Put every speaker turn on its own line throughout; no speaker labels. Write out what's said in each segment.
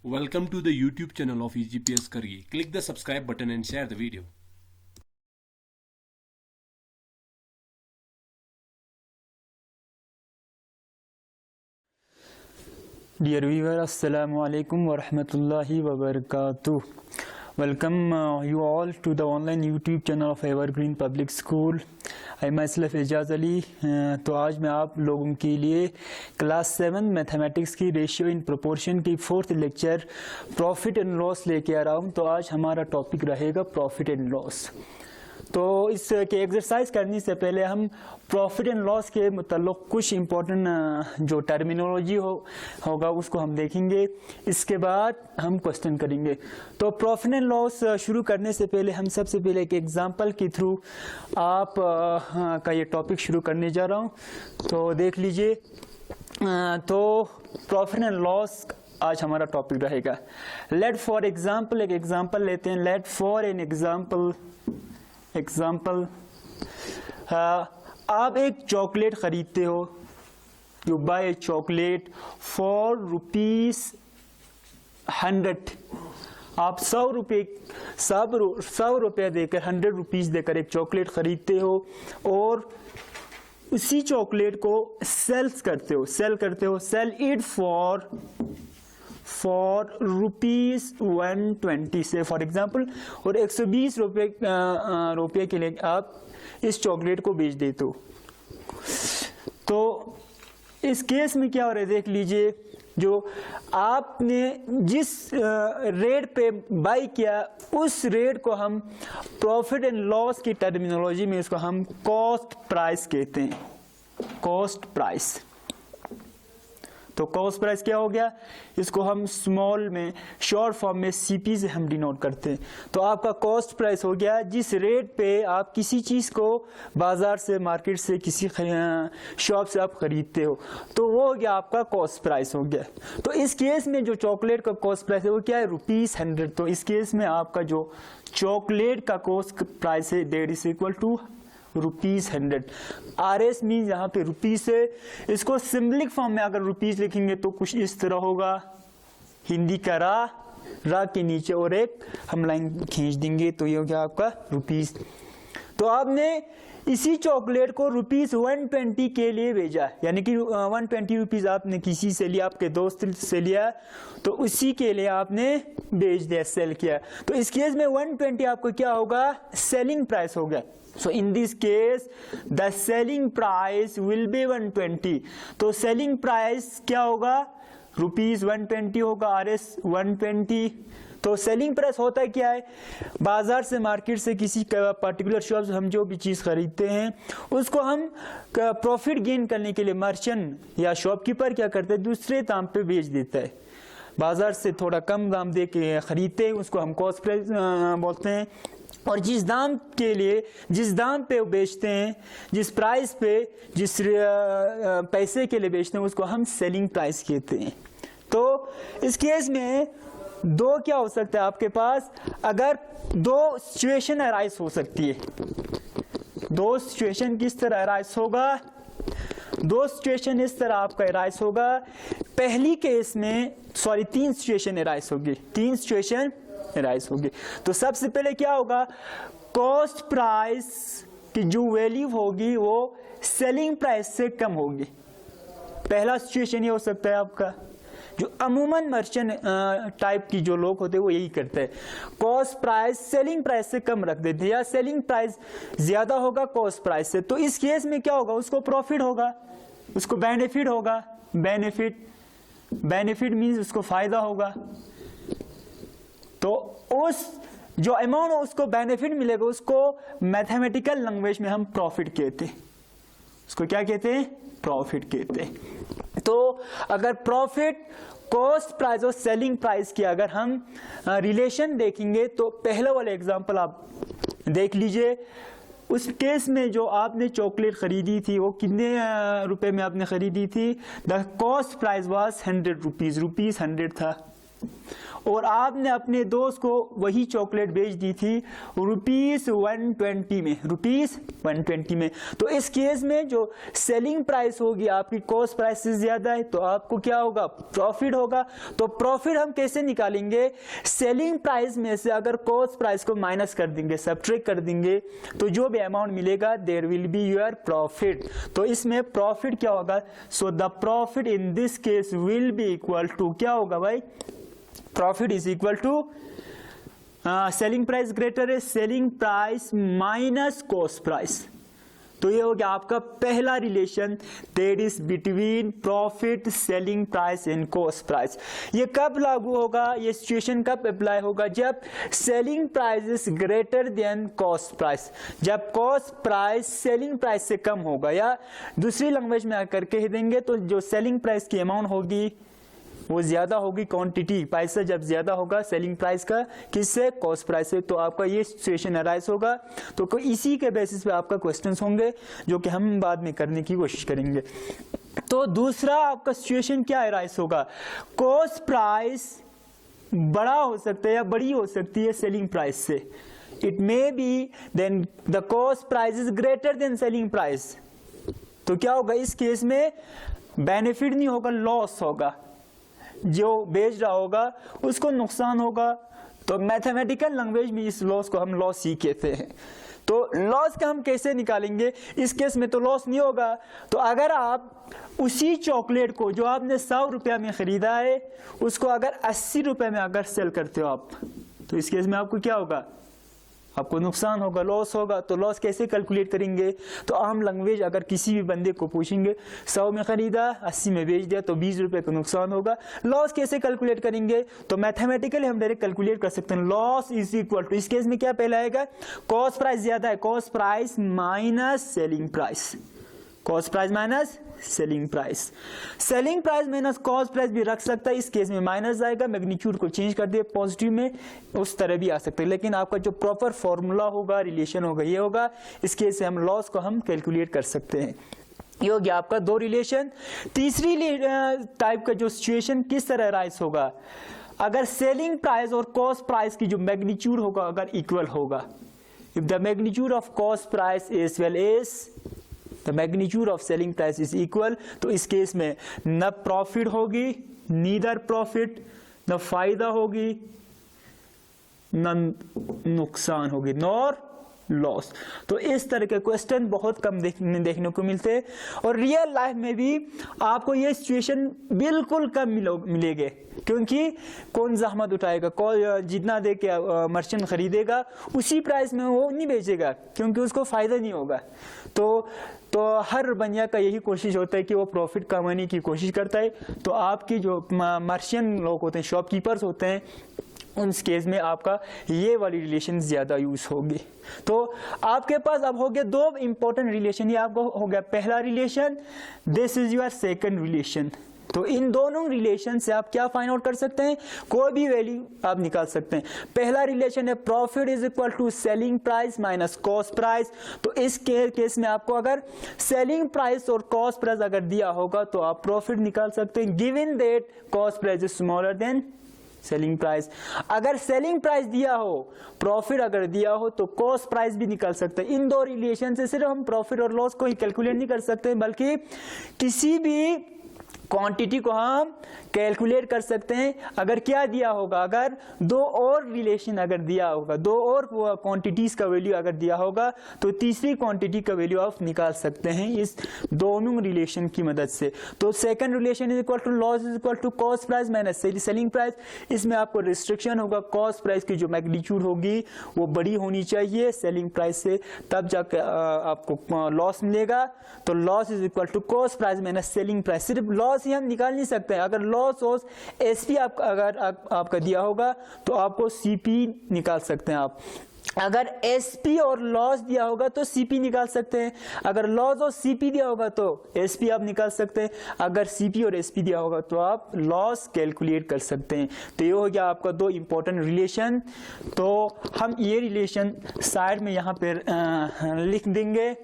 Welcome to the YouTube channel of EGPS Kargi. Click the subscribe button and share the video.
Dear viewer, Assalamu alaikum wa rahmatullahi wa barakatuh. Welcome you all to the online YouTube channel of Evergreen Public School. I myself Ejaz Ali. तो आज मैं आप लोगों के लिए class 7 mathematics की ratio in proportion की 4th lecture profit and loss लेके आ रहा हूँ। तो आज हमारा टॉपिक रहेगा प्रॉफिट एंड लॉस। तो इसके एक्सरसाइज करने से पहले हम प्रॉफिट एंड लॉस के मतलब कुछ इम्पोर्टेंट जो टर्मिनोलॉजी होगा उसको हम देखेंगे। इसके बाद हम क्वेश्चन करेंगे। तो प्रॉफिट एंड लॉस शुरू करने से पहले हम सबसे पहले एक एग्जांपल के थ्रू आप का ये टॉपिक शुरू करने जा रहा हूँ। तो देख लीजिए। तो प्रॉफिट एंड लॉस आज हमारा टॉपिक रहेगा। लेट फॉर एग्जाम्पल एक एग्जाम्पल लेते हैं। लेट फॉर एन एग्जाम्पल आप एक चॉकलेट खरीदते हो। You buy a chocolate for ₹100। आप 100 रुपये देकर 100 रुपीज देकर एक चॉकलेट खरीदते हो और उसी चॉकलेट को सेल करते हो सेल इट फॉर ₹120 से फॉर एग्जाम्पल, और 120 रुपये के लिए आप इस चॉकलेट को बेच देते हो। तो इस केस में क्या हो रहा है देख लीजिए। जो आपने जिस रेट पे बाई किया उस रेट को हम प्रॉफिट एंड लॉस की टर्मिनोलॉजी में इसको हम कॉस्ट प्राइस कहते हैं। Cost price. तो कॉस्ट प्राइस क्या हो गया, इसको हम स्मॉल में शॉर्ट फॉर्म में सीपी से हम डिनोट करते हैं। तो आपका कॉस्ट प्राइस हो गया जिस रेट पे आप किसी चीज़ को बाजार से, मार्केट से, किसी शॉप से आप खरीदते हो, तो वो हो गया आपका कॉस्ट प्राइस हो गया। तो इस केस में जो चॉकलेट का कॉस्ट प्राइस है वो क्या है, ₹100। तो इस केस में आपका जो चॉकलेट का कॉस्ट प्राइस है that is equal to ₹100। RS means यहाँ पे रुपीस है। इसको सिंबलिक फॉर्म में अगर रुपीस लिखेंगे तो कुछ इस तरह होगा। हिंदी का रा के नीचे और एक हम लाइन खींच देंगे तो ये हो गया आपका रुपीस। तो आपने इसी चॉकलेट को ₹120 के लिए भेजा, यानी कि 120 रुपीज आपने किसी से लिया, आपके दोस्त से लिया, तो उसी के लिए आपने बेच दिया, सेल किया। तो इस केस में 120 आपको क्या होगा, सेलिंग प्राइस होगा। So in this case the selling price will be 120। तो सेलिंग प्राइस क्या होगा, ₹120 होगा, RS 120। तो सेलिंग प्राइस होता क्या है, बाजार से, मार्केट से, किसी पर्टिकुलर शॉप से हम जो भी चीज़ खरीदते हैं उसको हम प्रॉफिट गेन करने के लिए मर्चेंट या शॉपकीपर क्या करते हैं, दूसरे दाम पे बेच देता है। बाजार से थोड़ा कम दाम दे के खरीदते हैं, उसको हम कॉस्ट प्राइस बोलते हैं। और जिस दाम पे वो बेचते हैं, जिस प्राइस पे, जिस पैसे के लिए बेचते हैं, उसको हम सेलिंग प्राइस कहते हैं। तो इस केस में दो क्या हो सकता है आपके पास, अगर दो सिचुएशन अराइज हो सकती है। दो सिचुएशन किस तरह अराइज होगा, दो सिचुएशन इस तरह आपका अराइज होगा। पहली केस में 3 सिचुएशन अराइज होगी, 3 सिचुएशन राइज होगी। तो सबसे पहले क्या होगा, कॉस्ट प्राइस की जो वैल्यू होगी वो सेलिंग प्राइस से कम होगी। पहला सिचुएशन ये हो सकता है आपका, जो अमूमन मर्चेंट टाइप की जो लोग होते हैं वो यही करते हैं, कॉस्ट प्राइस सेलिंग प्राइस से कम रख देते हैं, या सेलिंग प्राइस ज्यादा होगा कॉस्ट प्राइस से। तो इस केस में क्या होगा, उसको प्रॉफिट होगा, उसको बेनिफिट होगा। बेनिफिट मीन्स उसको फायदा होगा। तो उस जो अमाउंट उसको बेनिफिट मिलेगा उसको मैथमेटिकल लैंग्वेज में हम प्रॉफिट कहते हैं। उसको क्या कहते हैं, प्रॉफिट कहते हैं। तो अगर प्रॉफिट, कॉस्ट प्राइस और सेलिंग प्राइस की अगर हम रिलेशन देखेंगे तो पहले वाले एग्जांपल आप देख लीजिए। उस केस में जो आपने चॉकलेट खरीदी थी वो कितने रुपए में आपने खरीदी थी, द कॉस्ट प्राइस वाज ₹100, ₹100 था। और आपने अपने दोस्त को वही चॉकलेट बेच दी थी ₹120 में, ₹120 में। तो इस केस में जो सेलिंग प्राइस होगी आपकी कॉस्ट प्राइस से ज्यादा है, तो आपको क्या होगा, प्रॉफिट होगा। तो प्रॉफिट हम कैसे निकालेंगे, सेलिंग प्राइस में से अगर कॉस्ट प्राइस को माइनस कर देंगे, सब्ट्रैक्ट कर देंगे, तो जो भी अमाउंट मिलेगा there will be your profit. तो इसमें प्रॉफिट क्या होगा, so the profit in this case will be equal to, क्या होगा भाई, profit is equal to selling price greater है selling price minus cost price. तो ये हो गया आपका पहला relation, that is between profit, selling price and cost price. ये कब लागू होगा, ये सिचुएशन कब अप्लाई होगा, जब selling price is greater then cost price, जब कॉस्ट प्राइस सेलिंग प्राइस से कम होगा, या दूसरी लैंग्वेज में आकर कह देंगे तो जो सेलिंग प्राइस की अमाउंट होगी वो ज्यादा होगी, क्वांटिटी पैसा जब ज्यादा होगा सेलिंग प्राइस का, किससे, कॉस्ट प्राइस से। तो आपका ये सिचुएशन अराइज होगा। तो इसी के बेसिस पे आपका क्वेश्चंस होंगे जो कि हम बाद में करने की कोशिश करेंगे। तो दूसरा आपका सिचुएशन क्या अराइज होगा, कॉस्ट प्राइस बड़ा हो सकता है या बड़ी हो सकती है सेलिंग प्राइस से। It may be then the cost price is greater than selling price. तो क्या होगा, इस केस में बेनिफिट नहीं होगा, लॉस होगा, जो बेच रहा होगा उसको नुकसान होगा। तो मैथमेटिकल लैंग्वेज में इस लॉस को हम लॉस ही कहते हैं। तो लॉस का हम कैसे निकालेंगे, इस केस में तो लॉस नहीं होगा। तो अगर आप उसी चॉकलेट को जो आपने 100 रुपया में खरीदा है उसको अगर 80 रुपए में अगर सेल करते हो आप, तो इस केस में आपको क्या होगा, आपको नुकसान होगा, लॉस होगा। तो लॉस कैसे कैलकुलेट करेंगे, तो आम लैंग्वेज अगर किसी भी बंदे को पूछेंगे 100 में खरीदा 80 में बेच दिया तो 20 रुपए का नुकसान होगा। लॉस कैसे कैलकुलेट करेंगे, तो मैथमेटिकली हम डायरेक्ट कैलकुलेट कर सकते हैं, लॉस इज इक्वल टू, इस केस में क्या पहले आएगा, कॉस्ट प्राइस ज्यादा है, cost price minus selling price, cost price minus selling price, selling price minus cost price भी रख सकता है, इस केस में माइनस आएगा, मैग्नीट्यूड को चेंज कर दिए पॉजिटिव में, उस तरह भी आ सकता है। लेकिन आपका जो प्रॉपर फॉर्मूला होगा, रिलेशन होगा, ये होगा, इस केस से हम लॉस को हम कैलकुलेट कर सकते हैं। ये हो गया आपका दो रिलेशन। तीसरी टाइप का जो सिचुएशन किस तरह राइज होगा, अगर सेलिंग प्राइस और कॉस्ट प्राइस की जो मैग्नीट्यूड होगा अगर इक्वल होगा, if the magnitude of cost price is well as the magnitude of selling price is equal, तो इस केस में न प्रॉफिट होगी, नीदर प्रॉफिट, न फायदा होगी, न नुकसान होगी, नॉर लॉस। तो इस तरह के क्वेश्चन बहुत कम देखने को मिलते हैं, और रियल लाइफ में भी आपको ये सिचुएशन बिल्कुल कम मिलेंगे, क्योंकि कौन जहमत उठाएगा, कौन जितना दे के मर्चेंट खरीदेगा उसी प्राइस में वो नहीं बेचेगा, क्योंकि उसको फायदा नहीं होगा। तो हर बनिया का यही कोशिश होता है कि वो प्रॉफिट कमाने की कोशिश करता है। तो आपकी जो मर्चेंट लोग होते हैं, शॉपकीपर्स होते हैं, उन केस में आपका ये वाली रिलेशन ज्यादा यूज होगी। तो आपके पास अब हो गया दो इंपॉर्टेंट रिलेशन, ये आपको हो गया पहला relation, this is your second relation. तो इन दोनों रिलेशन से आप क्या फाइंड आउट कर सकते हैं, कोई भी वैल्यू आप निकाल सकते हैं। पहला रिलेशन है profit is equal to selling price minus cost price. तो इस केस में आपको अगर सेलिंग प्राइस और कॉस्ट प्राइस अगर दिया होगा तो आप प्रॉफिट निकाल सकते हैं, given that cost price is smaller than selling price. अगर सेलिंग प्राइस दिया हो, प्रॉफिट अगर दिया हो, तो कॉस्ट प्राइस भी निकाल सकते हैं। इन दो रिलेशन से सिर्फ हम प्रॉफिट और लॉस को ही कैलकुलेट नहीं कर सकते, बल्कि किसी भी क्वांटिटी को हम कैलकुलेट कर सकते हैं। अगर क्या दिया होगा, अगर दो और रिलेशन अगर दिया होगा, दो और क्वांटिटीज का वैल्यू अगर दिया होगा, तो तीसरी क्वांटिटी का वैल्यू आप निकाल सकते हैं इस दोनों रिलेशन की मदद से। तो second relation is equal to loss is equal to cost price minus selling price. इसमें आपको रिस्ट्रिक्शन होगा, कॉस्ट प्राइस की जो मैग्नीट्यूड होगी वो बड़ी होनी चाहिए सेलिंग प्राइस से, तब जाकर आपको लॉस मिलेगा। तो loss is equal to cost price minus selling price. सिर्फ लॉस ही हम निकाल नहीं सकते, अगर लॉस एसपी अगर आपका दिया होगा तो आपको सीपी निकाल सकते हैं आप। अगर एसपी और लॉस दिया होगा तो सीपी निकाल सकते हैं, अगर लॉस और सीपी दिया होगा तो एसपी आप निकाल सकते हैं, अगर सीपी और एसपी दिया होगा तो आप लॉस कैलकुलेट कर सकते हैं। तो ये हो गया आपका दो इंपॉर्टेंट रिलेशन। तो हम ये रिलेशन साइड में यहाँ पे लिख देंगे।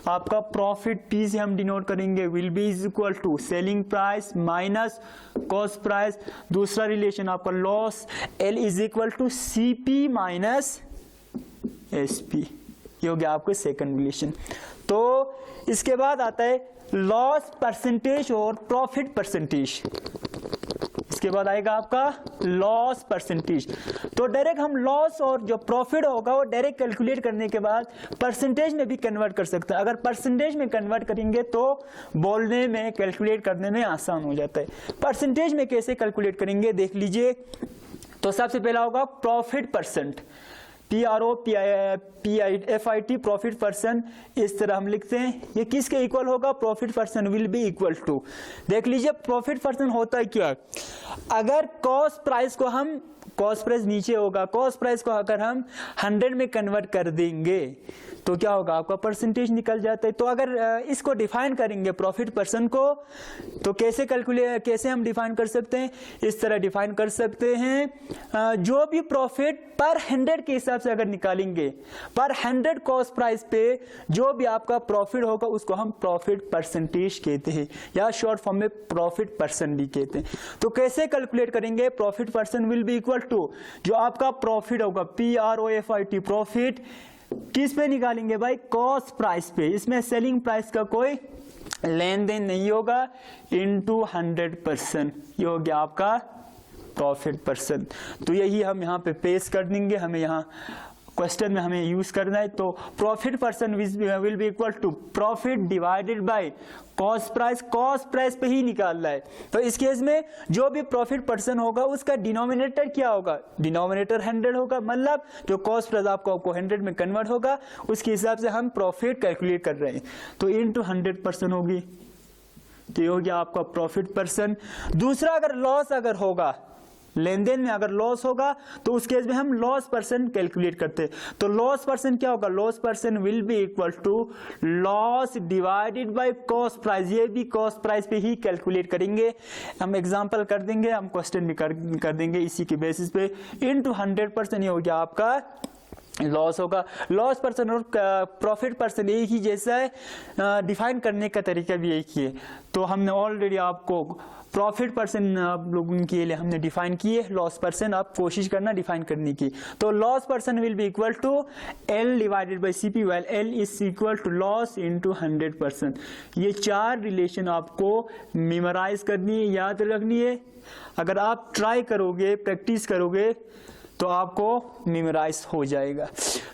आपका प्रॉफिट पी से हम डिनोट करेंगे, will be is equal to selling price minus cost price. दूसरा रिलेशन आपका loss L is equal to CP minus SP, ये हो गया आपका सेकंड रिलेशन। तो इसके बाद आता है लॉस परसेंटेज और प्रॉफिट परसेंटेज। इसके बाद आएगा आपका लॉस परसेंटेज। तो डायरेक्ट हम लॉस और जो प्रॉफिट होगा वो डायरेक्ट कैलकुलेट करने के बाद परसेंटेज में भी कन्वर्ट कर सकते हैं। अगर परसेंटेज में कन्वर्ट करेंगे तो बोलने में कैलकुलेट करने में आसान हो जाता है। परसेंटेज में कैसे कैलकुलेट करेंगे देख लीजिए। तो सबसे पहला होगा profit percent, PROFIT profit percent, इस तरह हम लिखते हैं। ये किसके इक्वल होगा? Profit percent will be equal to, देख लीजिए प्रॉफिट परसेंट होता है क्या, अगर कॉस्ट प्राइस को हम, कॉस्ट प्राइस नीचे होगा, कॉस्ट प्राइस को अगर हम 100 में कन्वर्ट कर देंगे तो क्या होगा, आपका परसेंटेज निकल जाता है। तो अगर इसको डिफाइन करेंगे प्रॉफिट परसेंट को तो कैसे हम डिफाइन कर सकते हैं, इस तरह डिफाइन कर सकते हैं। जो भी प्रॉफिट पर 100 के हिसाब से अगर निकालेंगे, पर 100 कॉस्ट प्राइस पे जो भी आपका प्रॉफिट होगा उसको हम प्रॉफिट परसेंटेज कहते हैं, या शॉर्ट फॉर्म में प्रॉफिट परसेंट भी कहते हैं। तो कैसे कैलकुलेट करेंगे, profit percent will be equal to जो आपका प्रॉफिट होगा PROFIT प्रॉफिट किस पे निकालेंगे भाई, कॉस्ट प्राइस पे, इसमें सेलिंग प्राइस का कोई लेन देन नहीं होगा, इनटू 100%, ये हो गया आपका प्रॉफिट परसेंट। तो यही हम यहाँ पे पेश कर देंगे, हमें यहाँ क्वेश्चन में हमें यूज करना है। तो profit percent will be equal to profit divided by cost price, cost price पे ही निकालना है। तो इस केस में जो भी प्रॉफिट परसेंट होगा उसका डिनोमिनेटर क्या होगा, डिनोमिनेटर 100 होगा, मतलब जो कॉस्ट प्राइस आपको 100 में कन्वर्ट होगा उसके हिसाब से हम प्रॉफिट कैलकुलेट कर रहे हैं। तो इनटू 100% होगी, तो ये हो गया आपका प्रॉफिट परसेंट। दूसरा, अगर लॉस अगर होगा, लेन देन में अगर लॉस होगा तो उस केस में हम लॉस परसेंट कैलकुलेट करते हैं। तो लॉस परसेंट क्या होगा, loss percent will be equal to loss divided by cost price, ये भी कॉस्ट प्राइस पे ही कैलकुलेट करेंगे। हम एग्जांपल कर देंगे, हम क्वेश्चन भी कर देंगे इसी के बेसिस पे, इनटू 100%, ये हो गया आपका लॉस होगा। लॉस परसेंट और प्रॉफिट परसेंट एक ही जैसा है, डिफाइन करने का तरीका भी एक ही है। तो हमने ऑलरेडी आपको प्रॉफिट परसेंट आप लोगों के लिए हमने डिफाइन किए, लॉस परसेंट आप कोशिश करना डिफाइन करने की। तो loss percent will be equal to L divided by CP, well L is equal to loss into 100%। ये चार रिलेशन आपको मेमोराइज करनी है, याद रखनी है। अगर आप ट्राई करोगे, प्रैक्टिस करोगे तो आपको मेमोराइज हो जाएगा।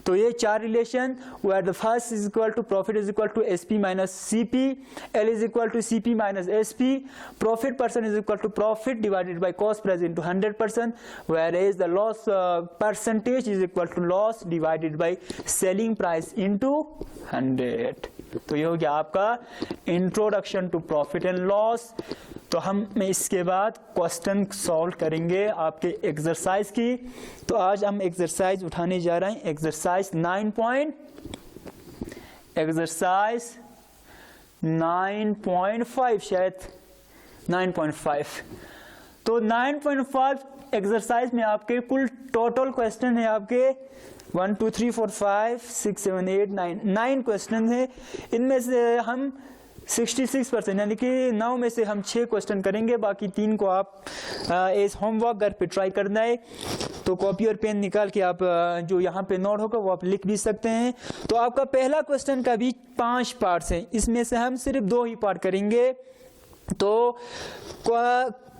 तो ये चार relation, where the first is equal to profit is equal to SP minus CP, L is equal to CP minus SP, profit percent is equal to profit divided by cost price into 100%, where is the loss percentage is equal to loss divided by selling price into 100। तो ये हो गया आपका introduction to profit and loss. तो हम इसके बाद question solve करेंगे आपके एक्सरसाइज की। तो आज हम एक्सरसाइज उठाने जा रहे हैं, एक्सरसाइज 9.5, शायद 9.5। तो 9.5 एक्सरसाइज में आपके कुल टोटल क्वेश्चन है आपके 1 2 3 4 5 6 7 8 9 क्वेश्चन है। इनमें से हम 66% यानी कि 9 में से हम 6 क्वेश्चन करेंगे, बाकी 3 को आप एज होमवर्क घर पे ट्राई करना है। तो कॉपी और पेन निकाल के आप जो यहाँ पे नोट होगा वो आप लिख भी सकते हैं। तो आपका पहला क्वेश्चन का भी 5 पार्ट्स हैं, इसमें से हम सिर्फ 2 ही पार्ट करेंगे। तो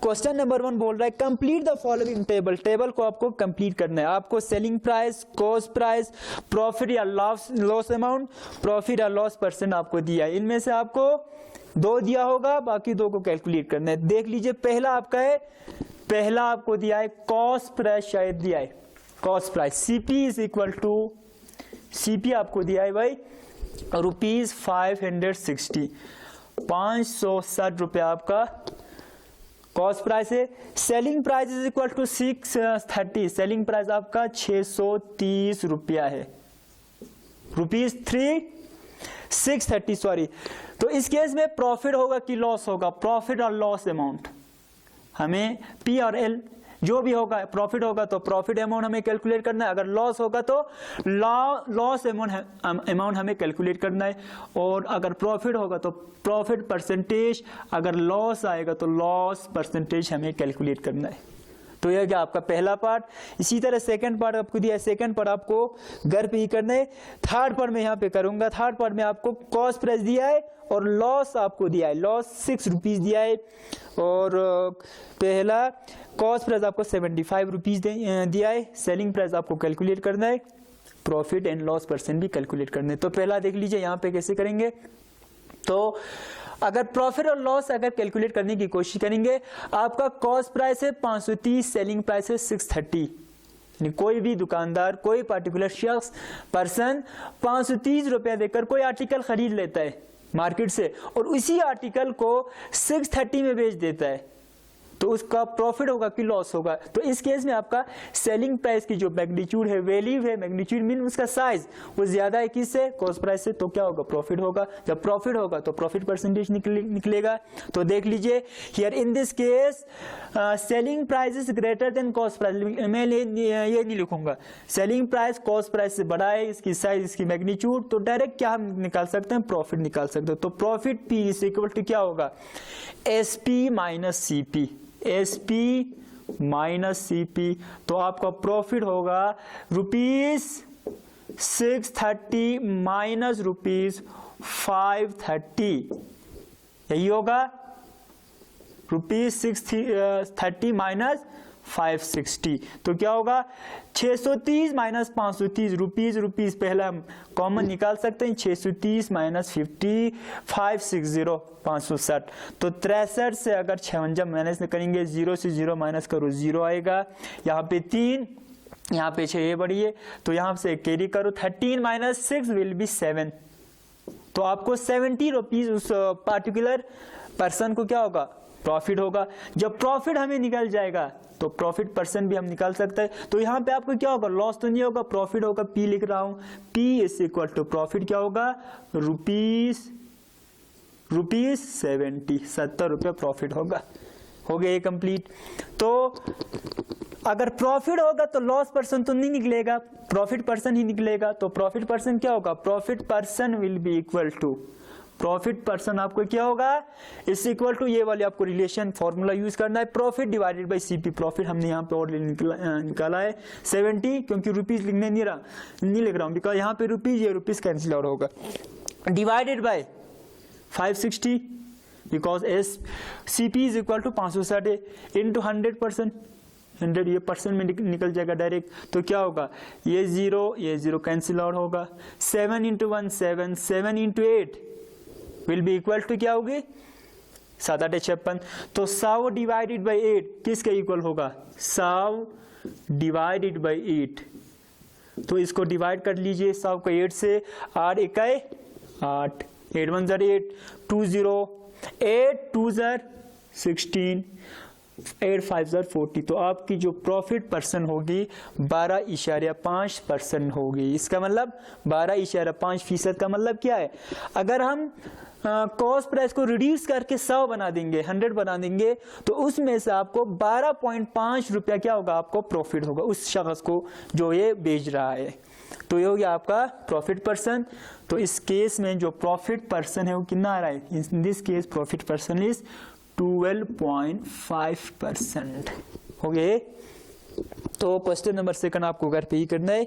क्वेश्चन नंबर 1 बोल रहा है complete the following table, table को आपको कंप्लीट करना है। आपको selling price, cost price, profit या लॉस अमाउंट, प्रॉफिट या लॉस परसेंट आपको दिया है। इनमें से आपको 2 दिया होगा, बाकी 2 को कैलकुलेट करना है। देख लीजिए, पहला आपका है, पहला आपको दिया है कॉस्ट प्राइस, शायद दिया है cost price, CP is equal to, CP आपको दिया है भाई ₹560, 560 रुपया आपका कॉस्ट प्राइस है, selling price is equal to 630, selling price आपका 630 रुपया है, ₹630 सॉरी। तो इस केस में प्रॉफिट होगा कि लॉस होगा, प्रॉफिट और लॉस अमाउंट हमें पी और एल जो भी होगा, प्रॉफिट होगा तो प्रॉफिट अमाउंट हमें कैलकुलेट करना है, अगर लॉस होगा तो लॉस अमाउंट हमें कैलकुलेट करना है, और अगर प्रॉफिट होगा तो प्रॉफिट परसेंटेज, अगर लॉस आएगा तो लॉस परसेंटेज हमें कैलकुलेट करना है। तो यह क्या आपका पहला पार्ट। इसी तरह सेकंड पार्ट आपको दिया है, सेकंड पार्ट आपको घर पे ही करना है। थर्ड पार्ट में यहाँ पे करूंगा, थर्ड पार्ट में आपको कॉस्ट प्राइस दिया है और लॉस आपको दिया है, लॉस 6 रुपीज दिया है, और पहला कॉस्ट प्राइस आपको 75 रुपीज दिया है, सेलिंग प्राइस आपको कैलकुलेट करना है, प्रॉफिट एंड लॉस परसेंट भी कैलकुलेट करना है। तो पहला देख लीजिए यहाँ पे कैसे करेंगे। तो अगर प्रॉफिट और लॉस अगर कैलकुलेट करने की कोशिश करेंगे, आपका कॉस्ट प्राइस है 530, सेलिंग प्राइस है 630, यानी कोई भी दुकानदार, कोई पर्टिकुलर शख्स, पर्सन 530 रुपया देकर कोई आर्टिकल खरीद लेता है मार्केट से और उसी आर्टिकल को 630 में बेच देता है, तो उसका प्रॉफिट होगा कि लॉस होगा। तो इस केस में आपका सेलिंग प्राइस की जो मैग्नीट्यूड है, वैल्यू है, मैग्नीट्यूड मीन उसका साइज, वो ज्यादा है किससे, कॉस्ट प्राइस से, तो क्या होगा, प्रॉफिट होगा। जब प्रॉफिट होगा तो प्रॉफिट परसेंटेज निकलेगा। तो देख लीजिए here in this case selling price is greater then cost price, मैं ये नहीं लिखूंगा, सेलिंग प्राइस कॉस्ट प्राइस से बड़ा है, इसकी साइज, इसकी मैग्नीट्यूड, तो डायरेक्ट क्या हम निकाल सकते हैं, प्रॉफिट निकाल सकते हैं। तो profit P is equal to क्या होगा, SP minus CP, SP minus CP, तो आपका प्रॉफिट होगा ₹630 माइनस ₹530, यही होगा, ₹630 माइनस 560, तो क्या होगा 630 माइनस 530, रुपीज पहला हम कॉमन निकाल सकते हैं, 630 माइनस 50, 560, 560, तो 63 से अगर 56 माइनस करेंगे, 0 से 0 माइनस करो 0 आएगा, यहाँ पे 3, यहाँ पे 6 बढ़िए, तो यहाँ से कैरी करो, 13 माइनस 6 विल बी 7, तो आपको 70 रुपीज उस पार्टिकुलर पर्सन को क्या होगा, प्रॉफिट होगा। जब प्रॉफिट हमें निकल जाएगा तो प्रॉफिट परसेंट भी हम निकाल सकते हैं। तो यहाँ पे आपको क्या होगा, लॉस तो नहीं होगा, प्रॉफिट होगा, पी लिख रहा हूं, P is equal to profit क्या होगा, ₹70 रुपये प्रॉफिट होगा। हो गया ये कंप्लीट। तो अगर प्रॉफिट होगा तो लॉस पर्सन तो नहीं निकलेगा, प्रॉफिट पर्सन ही निकलेगा। तो प्रॉफिट पर्सन क्या होगा, profit percent will be equal to, profit percent आपको क्या होगा, इस इक्वल टू, ये वाले आपको रिलेशन फॉर्मूला यूज करना है, profit divided by CP, profit हमने यहाँ पे और निकाला है 70, क्योंकि रुपीज लिखने नहीं लिख रहा हूँ, बिकॉज यहाँ पे रुपीज, ये रुपीज कैंसिल आउट होगा, divided by 560, because as CP is equal to 560 into 100%, 100 ये परसेंट में निकल जाएगा डायरेक्ट, तो क्या होगा, ये 0 कैंसिल आउट होगा, 7 into 1 7, 7 into 8 will be equal to क्या होगी, 7 8 56, तो 100 डिवाइडेड बाई 8 किसके इक्वल होगा, 100 डिवाइडेड बाई 8, तो इसको डिवाइड कर लीजिए 100 को 8 से, 8 1 8, 8 1 8, 2 0, 8 2 16, 8 5 40, तो आपकी जो प्रॉफिट पर्सन होगी 12.5% होगी। इसका मतलब 12.5% का मतलब क्या है, अगर हम कॉस्ट प्राइस को रिड्यूस करके 100 बना देंगे, 100 बना देंगे, तो उसमें से आपको 12.5 रुपया क्या होगा, आपको प्रॉफिट होगा उस शख्स को जो ये बेच रहा है। तो ये हो गया आपका प्रॉफिट पर्सन। तो इस केस में जो प्रॉफिट पर्सन है वो कितना आ रहा है, इन this case profit percent is 12.5% हो गए। तो क्वेश्चन नंबर 2 आपको घर पे ही करना है।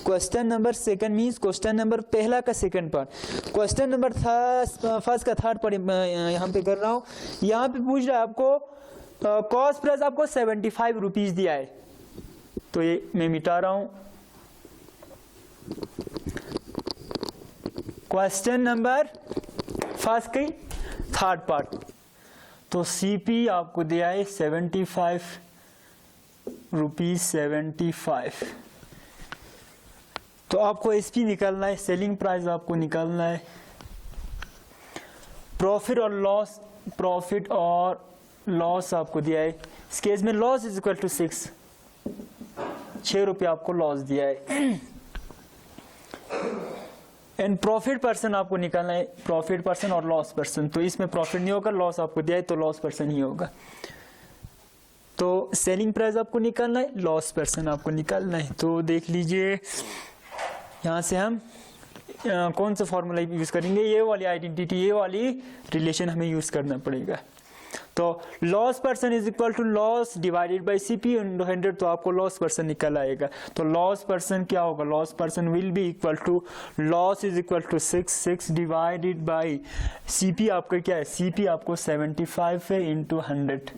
Question number 2 means question number पहला का second part, question number first का थर्ड पार्ट यहाँ पे कर रहा हूँ। यहाँ पे पूछ रहा है आपको कॉस्ट प्राइस आपको 75 रुपीज दिया है, तो ये मैं मिटा रहा हूँ। क्वेश्चन नंबर फर्स्ट की थर्ड पार्ट, तो सीपी आपको दिया है 75 रुपीज 75, तो आपको एसपी निकालना है, सेलिंग प्राइस आपको निकालना है, प्रॉफिट और लॉस आपको दिया है, इस केस में लॉस इज इक्वल टू 6 रुपये आपको लॉस दिया है। एंड प्रॉफिट पर्सन आपको निकालना है, प्रॉफिट पर्सन और लॉस पर्सन, तो इसमें प्रॉफिट नहीं होगा, लॉस आपको दिया है तो लॉस पर्सन ही होगा। तो सेलिंग प्राइस आपको निकालना है, लॉस पर्सन आपको निकालना है। तो देख लीजिए यहाँ से हम कौन सा फॉर्मूला यूज करेंगे, ये वाली आइडेंटिटी, ये वाली रिलेशन हमें यूज करना पड़ेगा। तो loss percent is equal to loss divided by CP into 100, तो आपको लॉस पर्सन निकल आएगा। तो लॉस पर्सन क्या होगा, loss percent will be equal to loss is equal to 6 divided by CP आपका क्या है, सीपी आपको 75 है इंटू 100,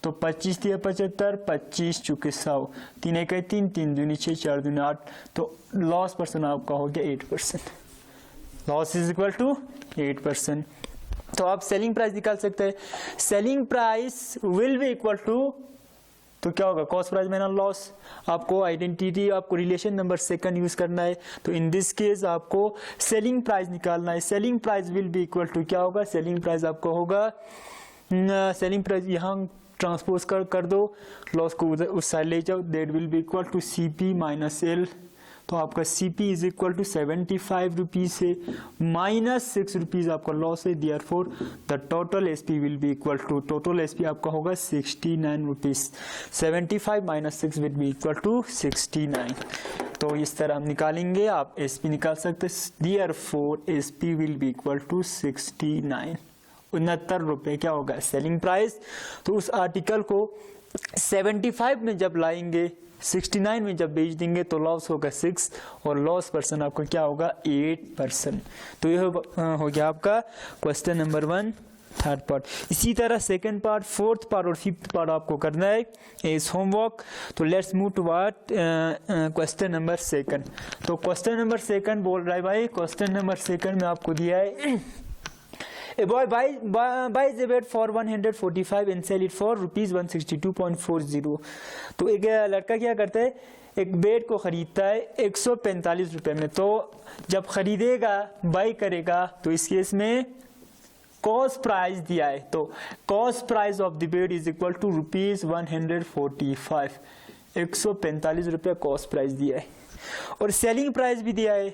तो 25 दिया 75, 25 चुके 100, 3 1 3, 3 दूनी 6, 4 दूनी 8, तो लॉस पर्सन आपका हो गया 8%। Loss is equal to 8%। तो आप सेलिंग प्राइस निकाल सकते हैं, selling price will be equal to, तो क्या होगा, कॉस्ट प्राइस माइनस लॉस। आपको आइडेंटिटी, आपको रिलेशन नंबर सेकंड यूज करना है, तो इन दिस केस आपको सेलिंग प्राइस निकालना है। Selling price will be equal to क्या होगा, सेलिंग प्राइस आपको होगा, सेलिंग प्राइस यहाँ ट्रांसपोज कर दो, लॉस को उस साइड ले जाओ, that will be equal to CP minus L. तो आपका CP is equal to 75 rupees से माइनस 6 रुपीज आपका लॉस है, therefore the total SP will be equal to, total SP आपका होगा 69 rupees. 75 minus 6 will be equal to 69। तो इस तरह हम निकालेंगे, आप एसपी निकाल सकते हैं, therefore SP will be equal to 69, 69 रुपए क्या होगा सेलिंग प्राइस। तो उस आर्टिकल को 75 में जब लाएंगे, 69 में जब बेच देंगे तो लॉस होगा 6 और लॉस पर्सन आपका क्या होगा 8%। तो ये हो गया आपका क्वेश्चन नंबर 1 थर्ड पार्ट। इसी तरह सेकंड पार्ट, फोर्थ पार्ट और फिफ्थ पार्ट आपको करना है इस होमवर्क। तो let's move to what question number second. तो क्वेश्चन नंबर सेकंड बोल रहा है भाई, क्वेश्चन नंबर सेकंड में आपको दिया है A boy buys a bed for 145 and sell it for rupees 162.40। तो एक लड़का क्या करता है, एक बेड को खरीदता है 145 रुपए में। तो जब खरीदेगा, बाई करेगा, तो इस केस में कॉस्ट प्राइस दिया है, तो cost price of the bed is equal to rupees 145, 145 रुपये कॉस्ट प्राइस दिया है। और सेलिंग प्राइस भी दिया है,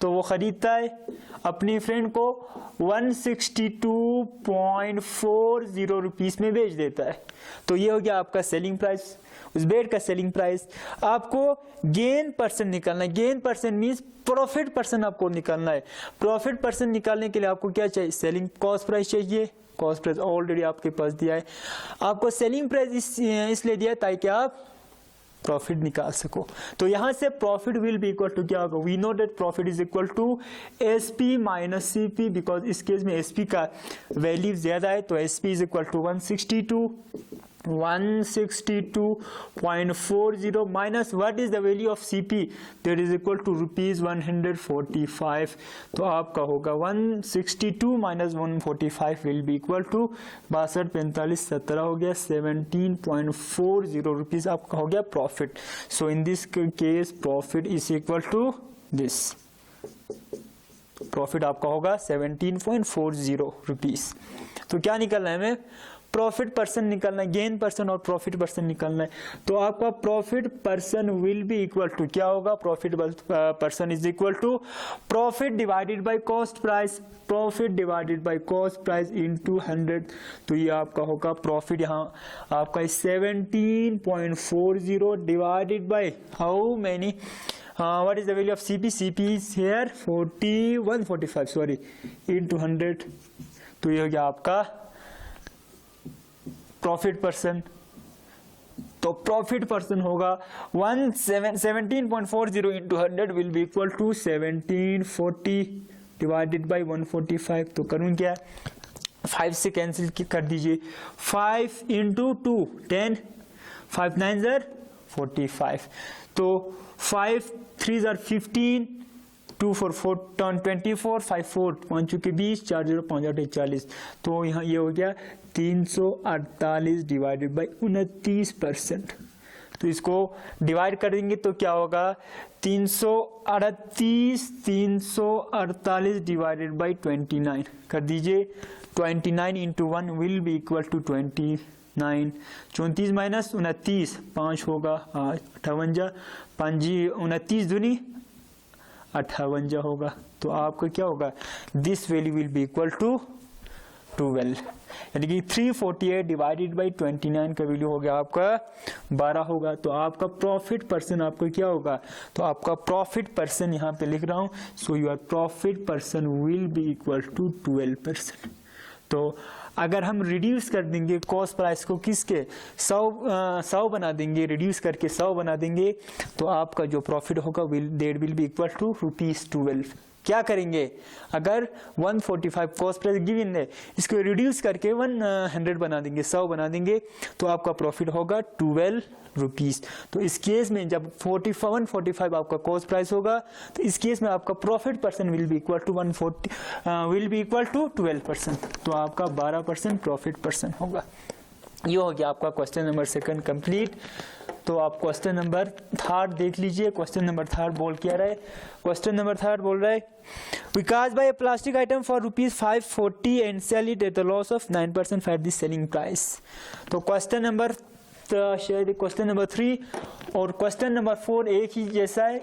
तो वो खरीदता है अपनी फ्रेंड को 162.40 रुपीस में बेच देता है। तो ये हो गया आपका सेलिंग प्राइस, उस बेड का सेलिंग प्राइस। आपको गेन परसेंट निकालना है, gain percent means profit percent आपको निकालना है। प्रॉफिट परसेंट निकालने के लिए आपको क्या चाहिए, सेलिंग कॉस्ट प्राइस चाहिए, कॉस्ट प्राइस ऑलरेडी आपके पास दिया है। आपको सेलिंग प्राइस इसलिए दिया है ताकि आप प्रॉफिट निकाल सको। तो यहां से profit will be equal to क्या होगा, we know that profit is equal to SP minus CP, because इस केस में एसपी का वैल्यू ज्यादा है, तो SP is equal to 162.40 minus what is the value of CP, that is equal to rupees 145। तो आपका होगा 162 minus 145 will be equal to 62 45 17 हो गया 17.40 रुपीज आपका हो गया profit. So in this case profit is equal to this, profit आपका होगा 17.40 रुपीज। तो क्या निकलना है हमें, प्रॉफिट पर्सन निकलना है, गेन पर्सन और प्रॉफिट पर्सन निकलना है। तो आपका profit percent will be equal to क्या होगा, profit percent is equal to profit divided by cost price, profit divided by cost price into 100। तो ये आपका होगा प्रॉफिट, यहाँ आपका 17.40 divided by how many, what is the value of CP? CP is here 145 sorry into 100। तो ये हो गया आपका प्रॉफिट पर्सन। तो प्रॉफिट पर्सन होगा 17.40 into 100 will be equal to 1740 divided by 145। तो करूँ क्या, 5 से कैंसिल कर दीजिए, 5 into 2 10, 5 9 45। तो 5 3 15, 2 4 4 24, 5 4 5 चुके 20, 4 0 5 8 40। तो यहाँ ये हो गया 348 डिवाइडेड बाई 29%। तो इसको डिवाइड करेंगे तो क्या होगा, 348 डिवाइडेड बाई 29 कर दीजिए, 29 into 1 will be equal to 29, 34 minus 29 5 होगा 58, 5 29 दूनी 58 होगा। तो आपका क्या होगा, this value will be equal to 12, यानी कि 348 डिवाइडेड बाई 29 का वैल्यू हो गया आपका 12 होगा। तो आपका प्रॉफिट परसेंट आपका क्या होगा, तो आपका प्रॉफिट परसेंट यहाँ पे लिख रहा हूँ, so your profit percent will be equal to 12%। तो अगर हम रिड्यूस कर देंगे कॉस्ट प्राइस को किसके 100 बना देंगे, रिड्यूस करके 100 बना देंगे, तो आपका जो प्रॉफिट होगा that will be equal to ₹12। क्या करेंगे, अगर 145 कॉस्ट प्राइस गिवन है, इसको रिड्यूस करके 100 बना देंगे, 100 बना देंगे, तो आपका प्रॉफिट होगा ₹12। तो इस केस में जब 145 आपका कॉस्ट प्राइस होगा, तो इस केस में आपका profit percent will be equal to 12%। तो आपका 12% प्रॉफिट परसेंट होगा। ये हो गया आपका क्वेश्चन नंबर 2 कंप्लीट। तो आप क्वेश्चन नंबर 3 देख लीजिए। क्वेश्चन नंबर 3 बोल क्या रहा है, क्वेश्चन नंबर 3 बोल रहा है Vikas buy a plastic item for ₹540 and sell it at the loss of 9% for the selling price. तो क्वेश्चन नंबर 3 और क्वेश्चन नंबर 4 एक ही जैसा है।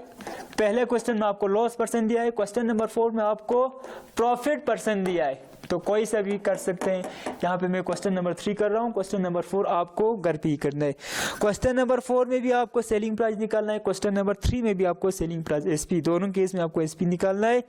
पहले क्वेश्चन में आपको लॉस परसेंट दिया है, क्वेश्चन नंबर 4 में आपको प्रॉफिट परसेंट दिया है। तो कोई सा भी कर सकते हैं। यहाँ पे मैं क्वेश्चन नंबर 3 कर रहा हूँ, क्वेश्चन नंबर 4 आपको घर पे ही करना है। क्वेश्चन नंबर 4 में भी आपको सेलिंग प्राइस निकालना है, क्वेश्चन नंबर 3 में भी आपको सेलिंग प्राइस एसपी, दोनों केस में आपको एसपी निकालना है।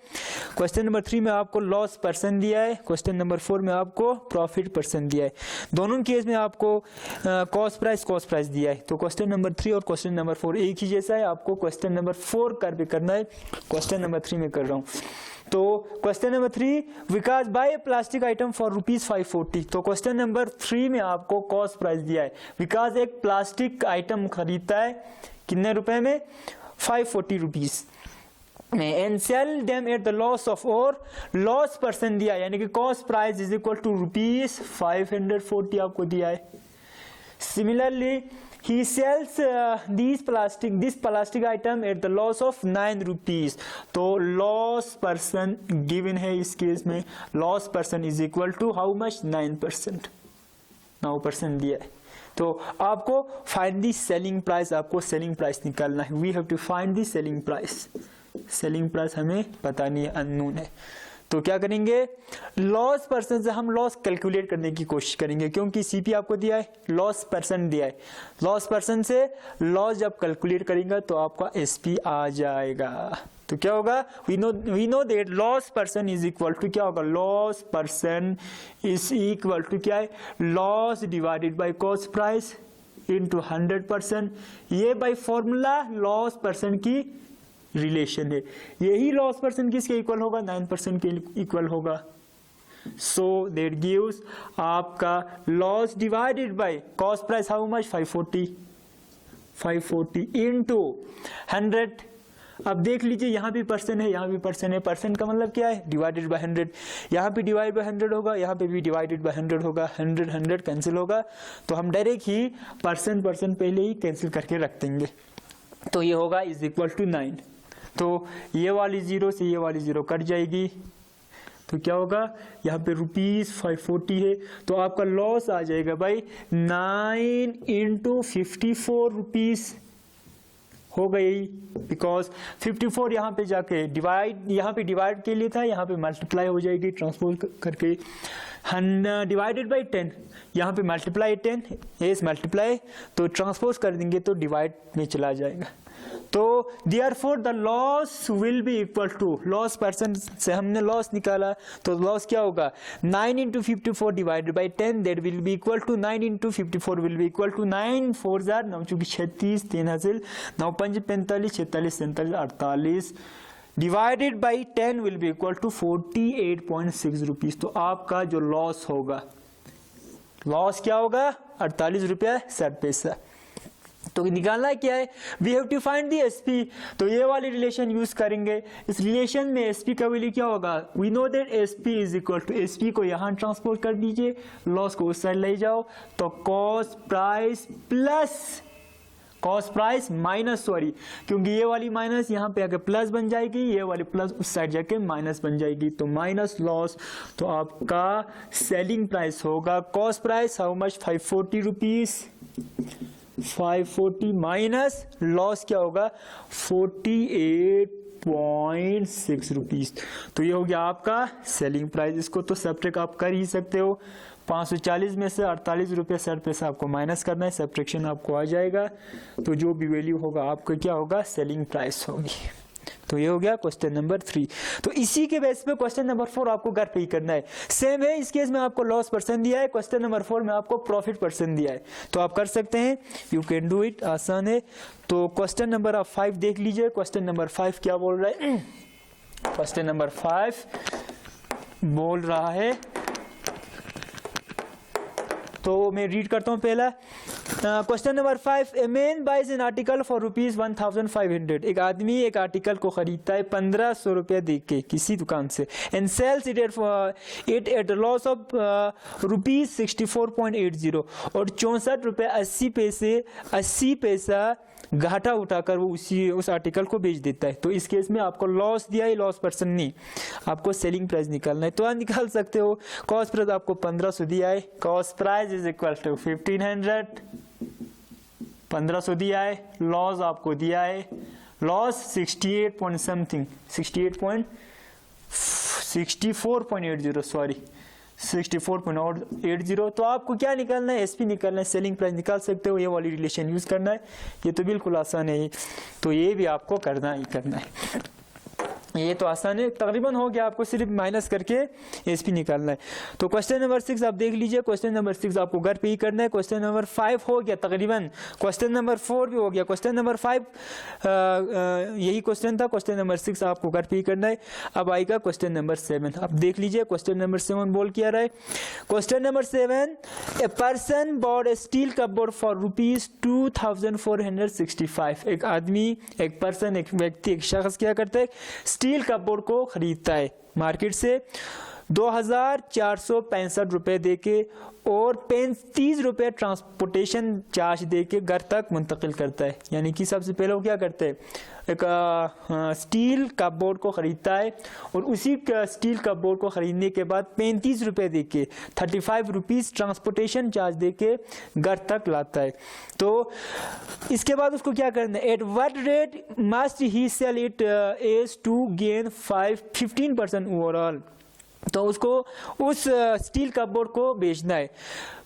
क्वेश्चन नंबर 3 में आपको लॉस परसेंट दिया है, क्वेश्चन नंबर 4 में आपको प्रॉफिट परसेंट दिया है। दोनों केस में आपको कॉस्ट प्राइस दिया है। तो क्वेश्चन नंबर 3 और क्वेश्चन नंबर 4 एक ही जैसा है। आपको क्वेश्चन नंबर 4 कर भी करना है, क्वेश्चन नंबर 3 में कर रहा हूँ। तो question number 3 Vikas bye plastic item for ₹540। तो क्वेश्चन नंबर 3 में आपको कॉस्ट प्राइस दिया है। विकास एक प्लास्टिक आइटम खरीदता है कितने रुपए में, ₹540 में, and sell them at the loss of, और लॉस परसेंट दिया है, यानी कि cost price is equal to ₹540 आपको दिया है। Similarly he sells this plastic item at the loss of ₹9। तो लॉस परसेंट गिवन है इस केस में, loss percent is equal to how much, 9%, 9% दिया है। तो आपको फाइंड दी सेलिंग प्राइस, आपको सेलिंग प्राइस निकालना है। We have to find the selling price. Selling price हमें पता नहीं है, अननोन है। तो क्या करेंगे, लॉस परसेंट से हम लॉस कैलकुलेट करने की कोशिश करेंगे, क्योंकि सीपी आपको दिया है, लॉस परसेंट दिया है। लॉस परसेंट से लॉस जब कैलकुलेट करेंगे तो आपका एसपी आ जाएगा। तो क्या होगा, we know that loss percent is equal to क्या होगा, loss percent is equal to क्या है, loss divided by cost price into 100%। ये बाय फॉर्मूला लॉस परसेंट की रिलेशन है। यही लॉस परसेंट किसके इक्वल होगा, 9% के इक्वल होगा। सो दैट गिव्स आपका loss divided by cost price how much, 540 into 100। अब देख लीजिए यहाँ भी परसेंट है, यहाँ भी परसेंट है। परसेंट का मतलब क्या है, डिवाइडेड बाय 100। यहाँ पे डिवाइड बाय 100 होगा, यहाँ पे भी डिवाइडेड बाय 100 होगा। 100 कैंसिल होगा, तो हम डायरेक्ट ही परसेंट पहले ही कैंसिल करके रख देंगे। तो ये होगा इज इक्वल टू 9। तो ये वाली 0 से ये वाली 0 कट जाएगी। तो क्या होगा, यहाँ पे ₹540 है, तो आपका लॉस आ जाएगा भाई 9 इंटू 54 रुपीज हो गई। बिकॉज 54 यहाँ पे जाके डिवाइड, यहाँ पे डिवाइड के लिए था, यहाँ पे मल्टीप्लाई हो जाएगी ट्रांसपोज करके। डिवाइडेड बाई 10, यहाँ पे मल्टीप्लाई 10 एस मल्टीप्लाई, तो ट्रांसपोज कर देंगे तो डिवाइड में चला जाएगा। तो therefore the loss will be equal to, loss percent से हमने लॉस निकाला, तो लॉस क्या होगा, 9 into 54 divided by 10, that will be equal to 9 into 54 will be equal to 9 4 जार 9 चूंकि 36 3 हासिल 9 5 45 46 47 48 divided by 10 will be equal to 48.6 rupees. तो आपका जो लॉस होगा, लॉस क्या होगा, 48 रुपया 60 पैसा। तो निकालना क्या है, we have to find the SP. तो ये वाली रिलेशन यूज करेंगे। इस रिलेशन में एसपी का वैल्यू क्या होगा, we know that SP is equal to, SP को यहाँ ट्रांसपोज कर दीजिए, लॉस को उस साइड ले जाओ, तो cost price plus cost price minus, sorry, क्योंकि ये वाली माइनस यहाँ पे आके प्लस बन जाएगी, ये वाली प्लस उस साइड जाके माइनस बन जाएगी, तो माइनस लॉस। तो आपका सेलिंग प्राइस होगा cost price how much 540 rupees, 540 minus loss क्या होगा 48.6 रुपीज। तो ये हो गया आपका सेलिंग प्राइस। इसको तो सब्ट्रैक्ट आप कर ही सकते हो, 540 में से 48 रुपये 60 पैसा आपको माइनस करना है, सब्ट्रैक्शन आपको आ जाएगा। तो जो भी वैल्यू होगा आपका क्या होगा सेलिंग प्राइस होगी। तो ये हो गया क्वेश्चन नंबर 3। तो इसी के बेस पे क्वेश्चन नंबर 4 आपको घर पे ही करना है। सेम है, इस केस में आपको लॉस परसेंट दिया है, क्वेश्चन नंबर 4 में आपको प्रॉफिट परसेंट दिया है। तो आप कर सकते हैं, यू कैन डू इट, आसान है। तो क्वेश्चन नंबर आप 5 देख लीजिए। क्वेश्चन नंबर 5 क्या बोल रहा है? क्वेश्चन नंबर 5 बोल रहा है, तो मैं रीड करता हूं पहला question number 5। A man buys an article for rupees 1500। एक आदमी एक आर्टिकल को खरीदता है 1500 रुपये दे के किसी दुकान से, and sells it at loss of rupees 64.80, और 64 रुपये 80 पैसा घाटा उठाकर वो उस आर्टिकल को बेच देता है। तो इस केस में आपको लॉस दिया है, लॉस परसेंट नहीं, आपको सेलिंग प्राइस निकालना है। तो आप निकाल सकते हो, कॉस्ट प्राइस आपको 1500 दिया है, cost price is equal to 1500, 1500 दिया है, लॉस आपको दिया है, लॉस 64.80 सॉरी 64.80। तो आपको क्या निकालना है, एसपी निकालना है, सेलिंग प्राइस निकाल सकते हो, ये वाली रिलेशन यूज करना है। ये तो बिल्कुल आसान है, तो ये भी आपको करना ही करना है। ये तो आसान है, तकरीबन हो गया, आपको सिर्फ माइनस करके एसपी निकालना है। तो क्वेश्चन नंबर 6 आप देख लीजिए, क्वेश्चन नंबर 6 आपको घर पे ही करना है। क्वेश्चन नंबर 5 हो गया तकरीबन, क्वेश्चन नंबर 4 भी हो गया, क्वेश्चन नंबर 5 यही क्वेश्चन था, क्वेश्चन नंबर 6 आपको घर पे ही करना है। अब आएगा क्वेश्चन नंबर 7, आप देख लीजिए। क्वेश्चन नंबर 7 बोल क्या रहा है? Question number 7, a person bot A steel cupboard for rupees 2465। एक आदमी, एक पर्सन, एक व्यक्ति, एक शख्स क्या करता है, स्टील कपबोर्ड को खरीदता है मार्केट से 2465 रुपए देके, और 35 रुपए ट्रांसपोर्टेशन चार्ज देके घर तक मुंतकिल करता है। यानी कि सबसे पहले वो क्या करते हैं, एक स्टील कपबोर्ड को खरीदता है, और उसी स्टील कपबोर्ड को खरीदने के बाद 35 रुपए देके 35 रुपीज ट्रांसपोर्टेशन चार्ज देके घर तक लाता है। तो इसके बाद उसको क्या करना है, at what rate must he sell it is to gain 15% overall. तो उसको उस स्टील कपबोर्ड को बेचना है,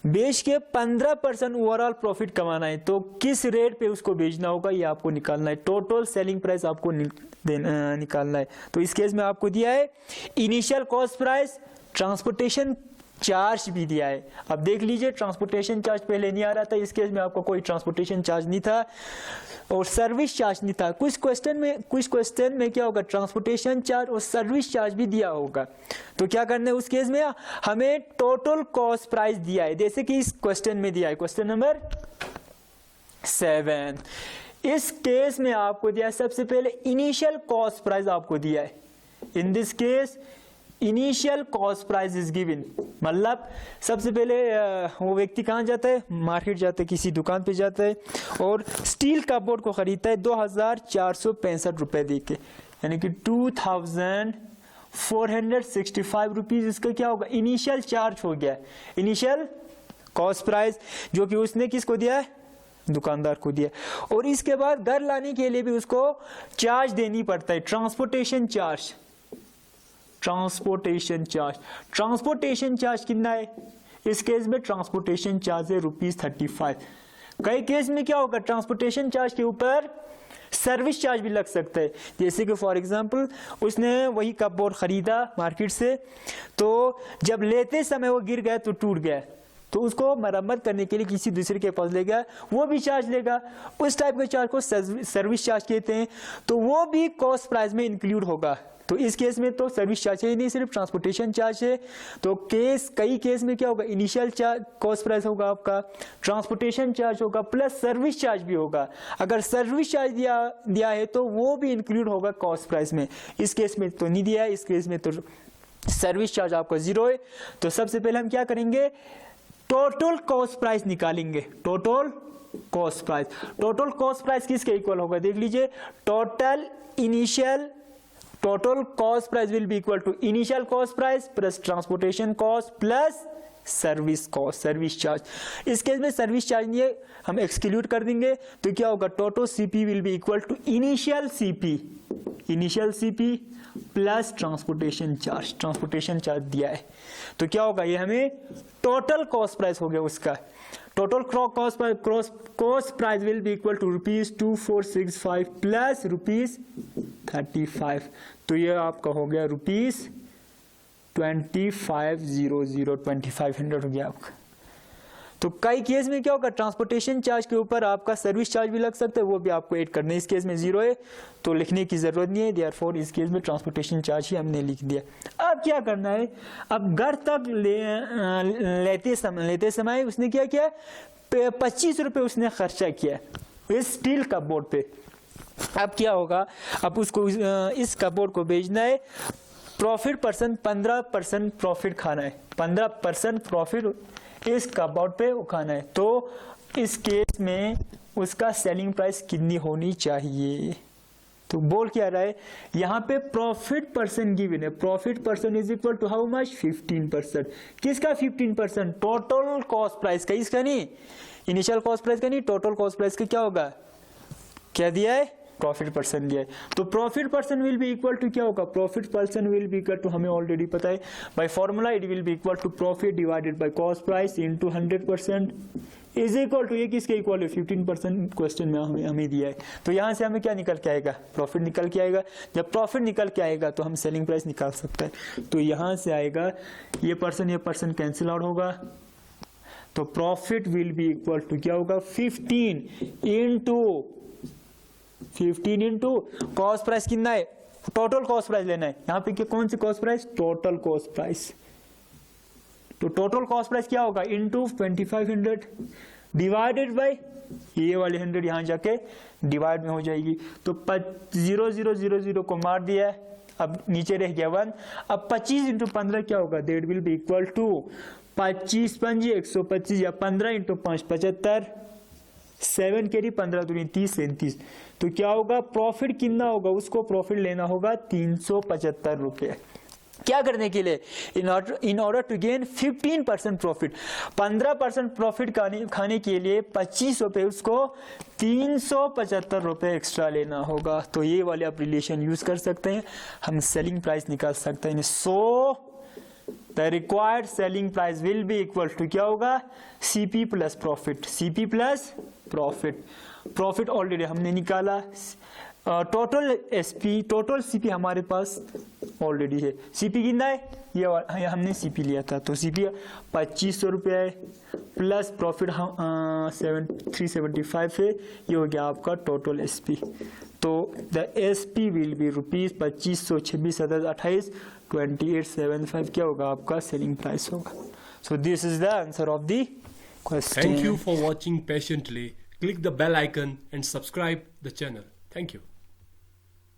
बेच के 15% ओवरऑल प्रॉफिट कमाना है। तो किस रेट पे उसको बेचना होगा ये आपको निकालना है, टोटल सेलिंग प्राइस आपको निकालना है। तो इस केस में आपको दिया है initial cost price, transportation charge भी दिया है। अब देख लीजिए, ट्रांसपोर्टेशन चार्ज पहले नहीं आ रहा था, इस केस में आपको कोई ट्रांसपोर्टेशन चार्ज नहीं था और सर्विस चार्ज नहीं था। कुछ क्वेश्चन में क्या होगा, ट्रांसपोर्टेशन चार्ज और सर्विस चार्ज भी दिया होगा। तो क्या करना है उस केस में, हमें टोटल कॉस्ट प्राइस दिया है, जैसे कि इस क्वेश्चन में दिया है, क्वेश्चन नंबर 7। इस केस में आपको दिया है सबसे पहले इनिशियल कॉस्ट प्राइस आपको दिया है। इन this case initial cost price is given, मतलब सबसे पहले वो व्यक्ति कहाँ जाता है, मार्केट जाता है, किसी दुकान पे जाता है और स्टील कपबोर्ड को खरीदता है 2465 रुपए देके, यानी कि 2465 रुपीज इसका क्या होगा, इनिशियल चार्ज हो गया, इनिशियल कॉस्ट प्राइस, जो कि उसने किसको दिया है, दुकानदार को दिया। और इसके बाद घर लाने के लिए भी उसको चार्ज देनी पड़ता है, ट्रांसपोर्टेशन चार्ज। ट्रांसपोर्टेशन चार्ज कितना है, इस केस में ट्रांसपोर्टेशन चार्ज है ₹35। कई केस में क्या होगा, ट्रांसपोर्टेशन चार्ज के ऊपर सर्विस चार्ज भी लग सकता है। जैसे कि फॉर एग्जांपल उसने वही कपबोर्ड खरीदा मार्केट से, तो जब लेते समय वो गिर गया तो टूट गया, तो उसको मरम्मत करने के लिए किसी दूसरे के पास ले गया, वो भी चार्ज लेगा। उस टाइप के चार्ज को सर्विस चार्ज कहते हैं, तो वो भी कॉस्ट प्राइस में इंक्लूड होगा। तो इस केस में तो सर्विस चार्ज है ही नहीं, सिर्फ ट्रांसपोर्टेशन चार्ज है। तो कई केस में क्या होगा, इनिशियल चार्ज कॉस्ट प्राइस होगा आपका, ट्रांसपोर्टेशन चार्ज होगा, प्लस सर्विस चार्ज भी होगा। अगर सर्विस चार्ज दिया है तो वो भी इंक्लूड होगा कॉस्ट प्राइस में। इस केस में तो नहीं दिया है, इस केस में तो सर्विस चार्ज आपका 0 है। तो सबसे पहले हम क्या करेंगे, टोटल कॉस्ट प्राइस निकालेंगे, total cost price. Total cost price किसके इक्वल होगा, देख लीजिए, total cost price will be equal to initial cost price plus transportation cost plus service cost, service charge. इस केस में सर्विस चार्ज नहीं है, हम एक्सक्लूड कर देंगे, तो क्या होगा, total CP will be equal to initial CP plus transportation charge दिया है, तो क्या होगा, ये हमें टोटल कॉस्ट प्राइस हो गया उसका। Total cost price will be equal to ₹2465 plus ₹35, तो ये आपका हो गया ₹2500 हो गया आपका। तो कई केस में क्या होगा, ट्रांसपोर्टेशन चार्ज के ऊपर आपका सर्विस चार्ज भी लग सकता है, वो भी आपको ऐड करना है। इस केस में 0 है तो लिखने की जरूरत नहीं है, देयरफॉर इस केस में ट्रांसपोर्टेशन चार्ज ही हमने लिख दिया। अब क्या करना है, अब घर तक लेते समय उसने क्या किया, 25 रुपये उसने खर्चा किया इस स्टील कपबोर्ड पे। अब क्या होगा, अब उसको इस कपबोर्ड को बेचना है, प्रॉफिट परसेंट 15% प्रॉफिट खाना है, 15% प्रॉफिट इस कपबोर्ड पे उठाना है। तो इस केस में उसका सेलिंग प्राइस कितनी होनी चाहिए, तो बोल क्या रहा है यहाँ पे, प्रॉफिट परसेंट गिवन है, profit percent is equal to how much, 15%। किसका 15%, टोटल कॉस्ट प्राइस का, इसका नहीं, इनिशियल कॉस्ट प्राइस का नहीं, टोटल कॉस्ट प्राइस का क्या होगा, क्या दिया है, प्रॉफिट परसेंट दिया है। तो profit percent will be equal to क्या होगा, profit percent will be equal to, हमें ऑलरेडी पता है by formula, it will be equal to profit divided by cost price into 100% is equal to, ये किसके इक्वल है, 15% क्वेश्चन में हमें दिया है। तो यहां से हमें क्या निकल के आएगा, प्रॉफिट निकल के आएगा। जब प्रॉफिट निकल के आएगा तो हम सेलिंग प्राइस निकाल सकते हैं। तो यहां से आएगा, ये परसेंट कैंसिल आउट होगा, तो profit will be equal to क्या होगा, 15 इंटू कॉस्ट प्राइस कितना है, टोटल कॉस्ट प्राइस लेना है। यहाँ पे क्या, कौन सी cost price, total cost price. तो टोटल कॉस्ट प्राइस क्या होगा, इंटू 2500 डिवाइडेड बाय ये वाले 100 यहाँ जाके डिवाइड में हो जाएगी। तो 0,000 को मार दिया है, अब नीचे रह गया 1। अब 25 इंटू 15 क्या होगा, that will be equal to 25 पंजी 125 या 15 इंटू 5 75, 7 कैरी 15 दूनी 30 37। तो क्या होगा, प्रॉफिट कितना होगा, उसको प्रॉफिट लेना होगा 375 रुपए। क्या करने के लिए, in order to gain 15% profit, 15% profit खाने के लिए 25 रुपए उसको 375 रुपए एक्स्ट्रा लेना होगा। तो ये वाले आप रिलेशन यूज कर सकते हैं, हम सेलिंग प्राइस निकाल सकते हैं। So the required selling price will be equal to क्या होगा, CP plus profit, CP plus profit. Profit already हमने निकाला, टोटल एसपी, टोटल सीपी हमारे पास ऑलरेडी है। सीपी कितना है, ये हमने सीपी लिया था, तो सीपी 2500 रुपये है प्लस प्रॉफिट 375 है, ये हो गया आपका टोटल एसपी। तो द एसपी विल बी ₹2500 26 28 2875 क्या होगा आपका सेलिंग प्राइस होगा। So this is the answer of the question.
Thank you for watching patiently. Click the bell icon and subscribe the channel. Thank you.